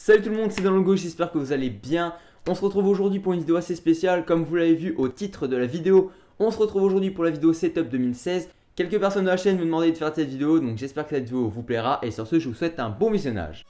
Salut tout le monde, c'est Danlogo, j'espère que vous allez bien. On se retrouve aujourd'hui pour une vidéo assez spéciale. Comme vous l'avez vu au titre de la vidéo, on se retrouve aujourd'hui pour la vidéo Setup 2016. Quelques personnes de la chaîne me demandaient de faire cette vidéo, donc j'espère que cette vidéo vous plaira. Et sur ce, je vous souhaite un bon visionnage.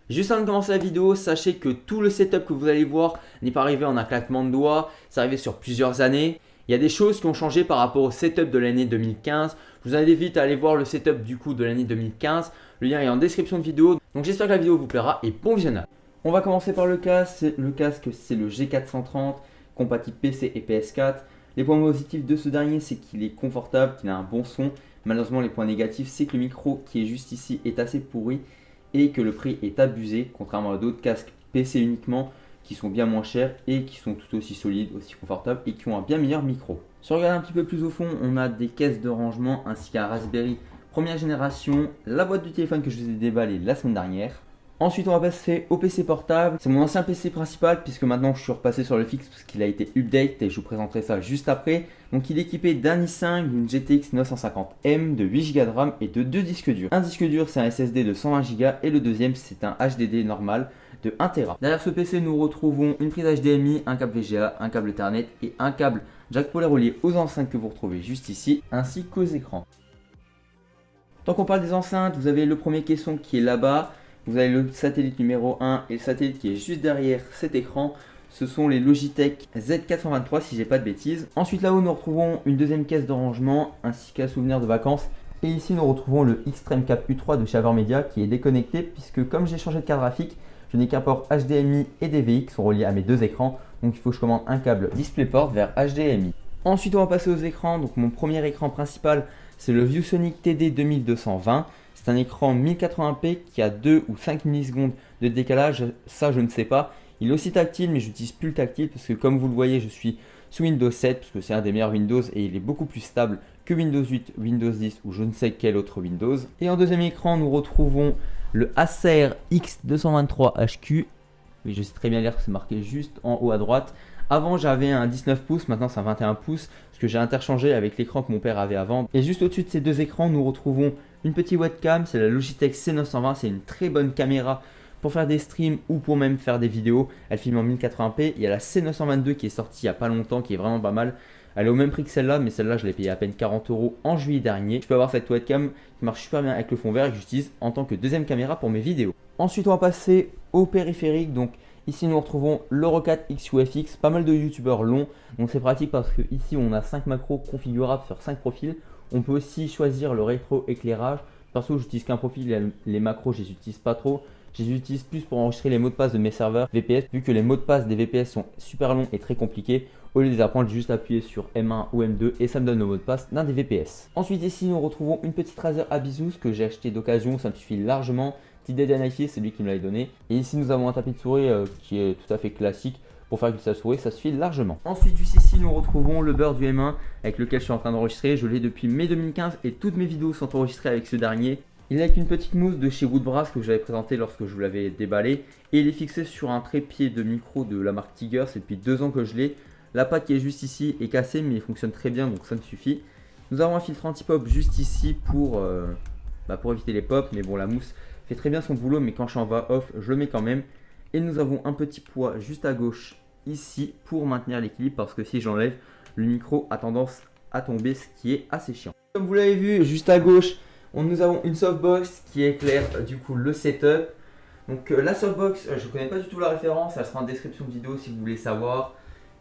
Juste avant de commencer la vidéo, sachez que tout le setup que vous allez voir n'est pas arrivé en un claquement de doigts, c'est arrivé sur plusieurs années. Il y a des choses qui ont changé par rapport au setup de l'année 2015. Je vous invite à aller voir le setup du coup de l'année 2015. Le lien est en description de vidéo. Donc j'espère que la vidéo vous plaira et bon visionnage. On va commencer par le casque. Le casque c'est le G430, compatible PC et PS4. Les points positifs de ce dernier, c'est qu'il est confortable, qu'il a un bon son. Malheureusement les points négatifs, c'est que le micro qui est juste ici est assez pourri et que le prix est abusé, contrairement à d'autres casques PC uniquement qui sont bien moins chers et qui sont tout aussi solides, aussi confortables et qui ont un bien meilleur micro. Si on regarde un petit peu plus au fond, on a des caisses de rangement ainsi qu'un Raspberry première génération, la boîte du téléphone que je vous ai déballé la semaine dernière. Ensuite on va passer au PC portable, c'est mon ancien PC principal puisque maintenant je suis repassé sur le fixe parce qu'il a été update et je vous présenterai ça juste après. Donc il est équipé d'un i5, d'une GTX 950M, de 8Go de RAM et de 2 disques durs. Un disque dur c'est un SSD de 120Go et le deuxième c'est un HDD normal de 1TB. Derrière ce PC nous retrouvons une prise HDMI, un câble VGA, un câble Ethernet et un câble jack polaire relié aux enceintes que vous retrouvez juste ici ainsi qu'aux écrans. Tant qu'on parle des enceintes, vous avez le premier caisson qui est là-bas. Vous avez le satellite numéro 1 et le satellite qui est juste derrière cet écran. Ce sont les Logitech Z423 si j'ai pas de bêtises. Ensuite là-haut nous retrouvons une deuxième caisse de rangement ainsi qu'un souvenir de vacances. Et ici nous retrouvons le Xtreme Cap U3 de chez AverMedia qui est déconnecté puisque comme j'ai changé de carte graphique, je n'ai qu'un port HDMI et DVI qui sont reliés à mes deux écrans. Donc il faut que je commande un câble DisplayPort vers HDMI. Ensuite on va passer aux écrans. Donc mon premier écran principal c'est le ViewSonic TD 2220. C'est un écran 1080p qui a 2 ou 5 millisecondes de décalage, ça je ne sais pas. Il est aussi tactile mais j'utilise plus le tactile parce que comme vous le voyez je suis sous Windows 7 parce que c'est un des meilleurs Windows et il est beaucoup plus stable que Windows 8, Windows 10 ou je ne sais quel autre Windows. Et en deuxième écran nous retrouvons le Acer X223HQ. Oui je sais très bien lire que c'est marqué juste en haut à droite. Avant j'avais un 19 pouces, maintenant c'est un 21 pouces parce que j'ai interchangé avec l'écran que mon père avait avant. Et juste au-dessus de ces deux écrans nous retrouvons une petite webcam, c'est la Logitech C920, c'est une très bonne caméra pour faire des streams ou pour même faire des vidéos. Elle filme en 1080p, il y a la C922 qui est sortie il n'y a pas longtemps qui est vraiment pas mal. Elle est au même prix que celle-là mais celle-là je l'ai payée à peine 40 € en juillet dernier. Je peux avoir cette webcam qui marche super bien avec le fond vert et que j'utilise en tant que deuxième caméra pour mes vidéos. Ensuite on va passer au périphérique, donc ici nous retrouvons l'Euro 4 XUFX, pas mal de youtubeurs l'ont, donc c'est pratique parce que ici on a 5 macros configurables sur 5 profils. On peut aussi choisir le rétro éclairage. Perso j'utilise qu'un profil, les macros je les utilise pas trop. Je les utilise plus pour enregistrer les mots de passe de mes serveurs VPS, vu que les mots de passe des VPS sont super longs et très compliqués. Au lieu de les apprendre, juste appuyer sur M1 ou M2 et ça me donne le mot de passe d'un des VPS. Ensuite ici nous retrouvons une petite Razer Abizus que j'ai acheté d'occasion, ça me suffit largement. Petit Danifi, c'est lui qui me l'avait donné. Et ici nous avons un tapis de souris qui est tout à fait classique. Pour faire glissage souris, ça suffit largement. Ensuite juste ici nous retrouvons le beurre du M1 avec lequel je suis en train d'enregistrer. Je l'ai depuis mai 2015 et toutes mes vidéos sont enregistrées avec ce dernier. Il est avec une petite mousse de chez Woodbrass que j'avais présenté lorsque je vous l'avais déballé. Et il est fixé sur un trépied de micro de la marque Tiger, c'est depuis 2 ans que je l'ai. La patte qui est juste ici est cassée mais il fonctionne très bien donc ça me suffit. Nous avons un filtre anti-pop juste ici pour éviter les pops, mais bon la mousse fait très bien son boulot mais quand je suis en va off je le mets quand même. Et nous avons un petit poids juste à gauche ici pour maintenir l'équilibre parce que si j'enlève le micro a tendance à tomber, ce qui est assez chiant. Comme vous l'avez vu juste à gauche nous avons une softbox qui éclaire du coup le setup. Donc la softbox je ne connais pas du tout la référence, elle sera en description de vidéo si vous voulez savoir.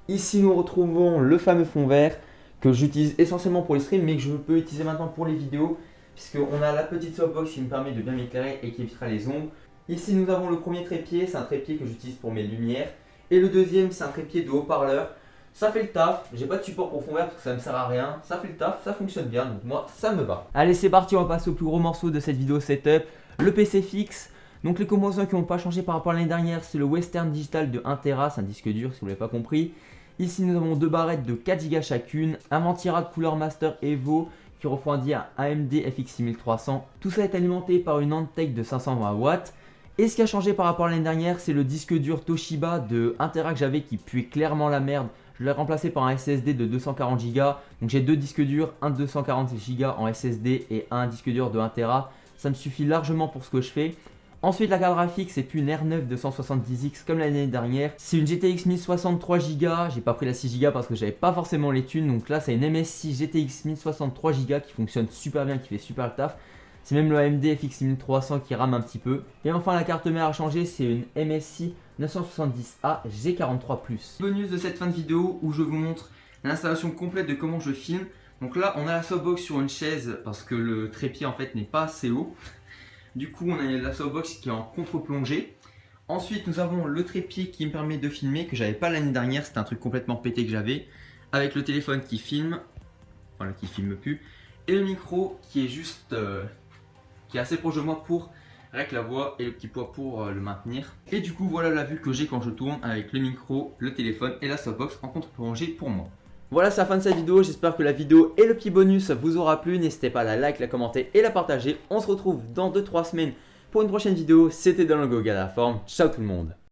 Ici nous retrouvons le fameux fond vert que j'utilise essentiellement pour les streams mais que je peux utiliser maintenant pour les vidéos puisqu'on a la petite softbox qui me permet de bien m'éclairer et qui évitera les ombres. Ici nous avons le premier trépied, c'est un trépied que j'utilise pour mes lumières. Et le deuxième c'est un trépied de haut-parleur. Ça fait le taf, j'ai pas de support pour fond vert parce que ça me sert à rien. Ça fait le taf, ça fonctionne bien, donc moi ça me va. Allez c'est parti, on va passer au plus gros morceau de cette vidéo setup, le PC fixe. Donc les composants qui n'ont pas changé par rapport à l'année dernière, c'est le Western Digital de 1TB, c'est un disque dur si vous ne l'avez pas compris. Ici nous avons deux barrettes de 4 Go chacune, un ventirac Cooler Master Evo qui refroidit un AMD FX 6300. Tout ça est alimenté par une Antec de 520 watts. Et ce qui a changé par rapport à l'année dernière, c'est le disque dur Toshiba de 1 Tera que j'avais qui puait clairement la merde Je l'ai remplacé par un SSD de 240 Go. Donc j'ai deux disques durs, un de 240 Go en SSD et un disque dur de 1 Tera. Ça me suffit largement pour ce que je fais. Ensuite, la carte graphique, c'est plus une R9 270X comme l'année dernière. C'est une GTX 1063 Go. J'ai pas pris la 6 Go parce que j'avais pas forcément les thunes. Donc là, c'est une MSI GTX 1063 Go qui fonctionne super bien, qui fait super le taf. C'est même le AMD FX 1300 qui rame un petit peu. Et enfin, la carte mère à changer, c'est une MSI 970A G43+. Bonus de cette fin de vidéo où je vous montre l'installation complète de comment je filme. Donc là, on a la softbox sur une chaise parce que le trépied en fait n'est pas assez haut. Du coup, on a la softbox qui est en contre-plongée. Ensuite, nous avons le trépied qui me permet de filmer, que j'avais pas l'année dernière, c'était un truc complètement pété que j'avais. Avec le téléphone qui filme, voilà, qui filme plus. Et le micro qui est juste, qui est assez proche de moi pour avec la voix et le petit poids pour le maintenir. Et du coup, voilà la vue que j'ai quand je tourne avec le micro, le téléphone et la softbox en contre-plongée pour moi. Voilà, c'est la fin de cette vidéo. J'espère que la vidéo et le petit bonus vous aura plu. N'hésitez pas à la like, la commenter et la partager. On se retrouve dans 2-3 semaines pour une prochaine vidéo. C'était Dans le Go à la forme. Ciao tout le monde.